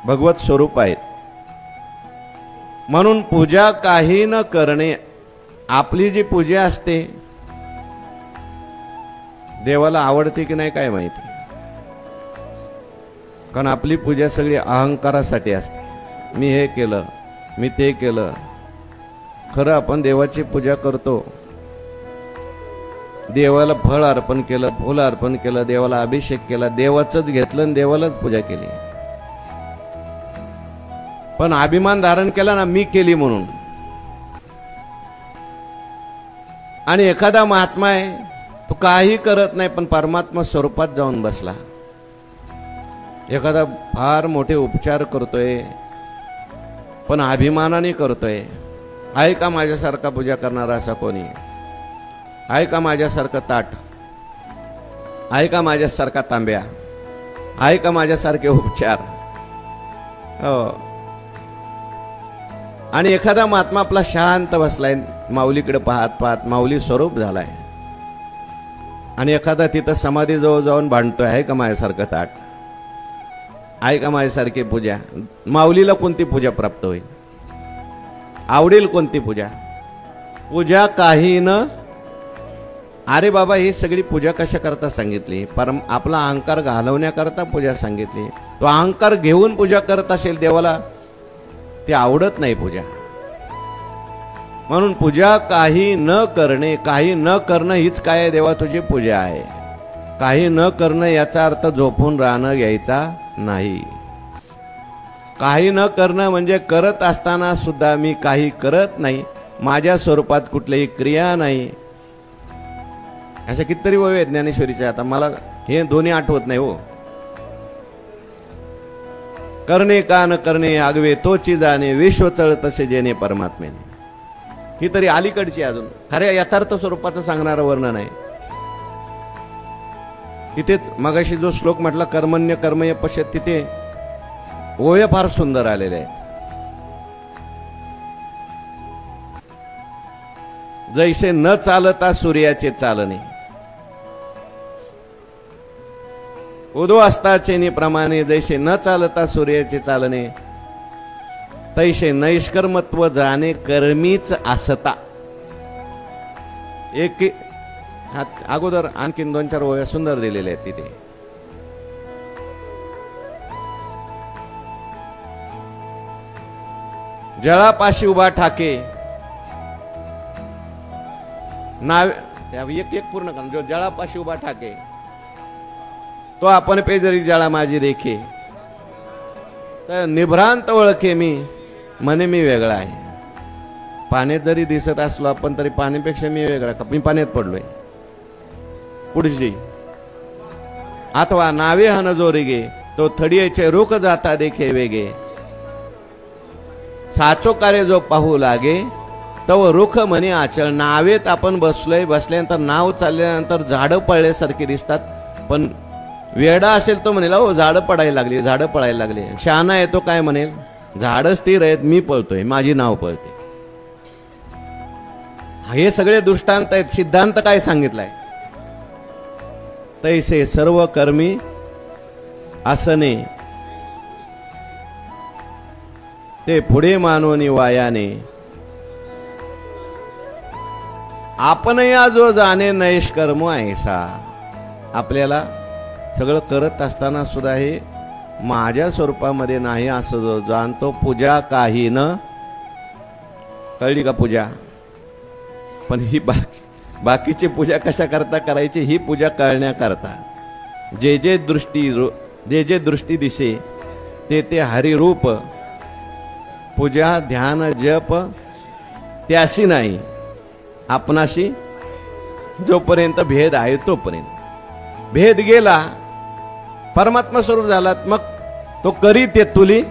भगवत स्वरूप आहेत. म्हणून पूजा काही न करणे. आपली जी पूजा असते देवाला आवडते की नाही काय माहिती, कारण आपली पूजा सगळी अहंकारासाठी असते. मी हे केलं, मी ते केलं. खरं आपण देवाची पूजा करतो, देवाला फळ अर्पण केलं, फुल अर्पण केलं, देवाला अभिषेक केला, देवाचंच घेतलं आणि देवालाच पूजा केली. पण अभिमान धारण केला ना, मी केली म्हणून. आणि एखादा महात्मा आहे, तो काही करत नाही पण परमात्मा स्वरूपात जाऊन बसला. एखादा फार मोठे उपचार करतोय पण अभिमानाने करतोय. आहे का माझ्यासारखा पूजा करणारा असा कोणी? आहे का माझ्यासारखं ताट? आहे का माझ्यासारखा तांब्या? आहे का माझ्यासारखे उपचार? हो. आणि एखादा महात्मा आपला शांत बसलाय, माऊलीकडे पाहत पाहत माऊली स्वरूप झालाय. आणि एखादा तिथं समाधी जवळ जाऊन भांडतोय, आहे का माझ्यासारखं ताट? आहे का माझ्यासारखी पूजा? माऊलीला कोणती पूजा प्राप्त होईल? आवडेल कोणती पूजा? पूजा काही न. अरे बाबा, ही सगळी पूजा कशा करता सांगितली? आपला अहंकार घालवण्याकरता पूजा सांगितली. तो अहंकार घेऊन पूजा करत असेल देवाला, ते आवडत नाही पूजा. म्हणून पूजा काही न करणे. काही न करणं हीच काय देवा तुझी पूजा आहे. काही न करणं याचा अर्थ झोपून राहणं घ्यायचा नाही. काही न करणं म्हणजे करत असताना सुद्धा मी काही करत नाही, माझ्या स्वरूपात कुठलीही क्रिया नाही. अशा कितीतरी ओव्या ज्ञानेश्वरीच्या. आता मला हे दोन्ही आठवत नाही हो. करणे का न करणे आगवे तोची जाणे, विश्व चळ तसे जेणे परमात्मेने. ही तरी अलीकडची अजून खऱ्या यथार्थ स्वरूपाचं सांगणारं वर्णन आहे. तिथेच मगाशी जो श्लोक म्हटला कर्मण्य कर्मय पश्यत, तिथे ओव्या फार सुंदर आलेले आहेत. जैसे न चालता सूर्याचे चालणे, उदो असताचे प्रमाणे जैसे न चालता सूर्याचे चालणे, तैसे नैष्कर्मत्व जाणे कर्मीच असता. एक अगोदर आणखीन 2-4 ओव्या सुंदर दिलेल्या आहेत तिथे. जळापाशी उभा ठाके नाव. एक पूर्ण कर. जो जळापाशी उभा ठाके तो आपण पे जरी जळा माझी रेखे, तर निभ्रांत ओळखे मी म्हणे मी वेगळा आहे. पाण्यात जरी दिसत असलो आपण तरी पाण्यापेक्षा मी वेगळा, मी पाण्यात पडलोय. पुढची अथवा नावे हन जोरिगे तो थडियेचे रुख जाता देखे वेगे, साचो कार्य जो पाहू लागे तव रुख म्हणे आचल. नावेत आपण बसलोय, बसल्यानंतर नाव चालल्यानंतर झाडं पडल्यासारखी दिसतात, पण वेडा असेल तो म्हणेल हो झाडं पडायला लागली, झाडं पडायला लागले. शहाणा आहे तो काय म्हणेल, झाडं स्थिर आहेत, मी पळतोय, माझी नाव पळते. हे सगळे दृष्टांत आहेत. सिद्धांत काय सांगितलाय? तैसे सर्व कर्मी असने ते पुढे मानवनी वायाने, आपण या जो जाणे नैष्कर्म ऐसा. आपल्याला सगळं करत असताना सुद्धा हे माझ्या स्वरूपामध्ये नाही असं जो जाणतो. पूजा काही न. कळली का पूजा? पण ही बाकीची पूजा कशा करता करायची, ही पूजा कळण्याकरता जे जे दृष्टी दिसे ते ते हरिरूप. पूजा ध्यान जप त्याशी नाही, आपणाशी जोपर्यंत भेद आहे तोपर्यंत. भेद गेला, परमात्मा स्वरूप झालात, मग तो करी ते तुली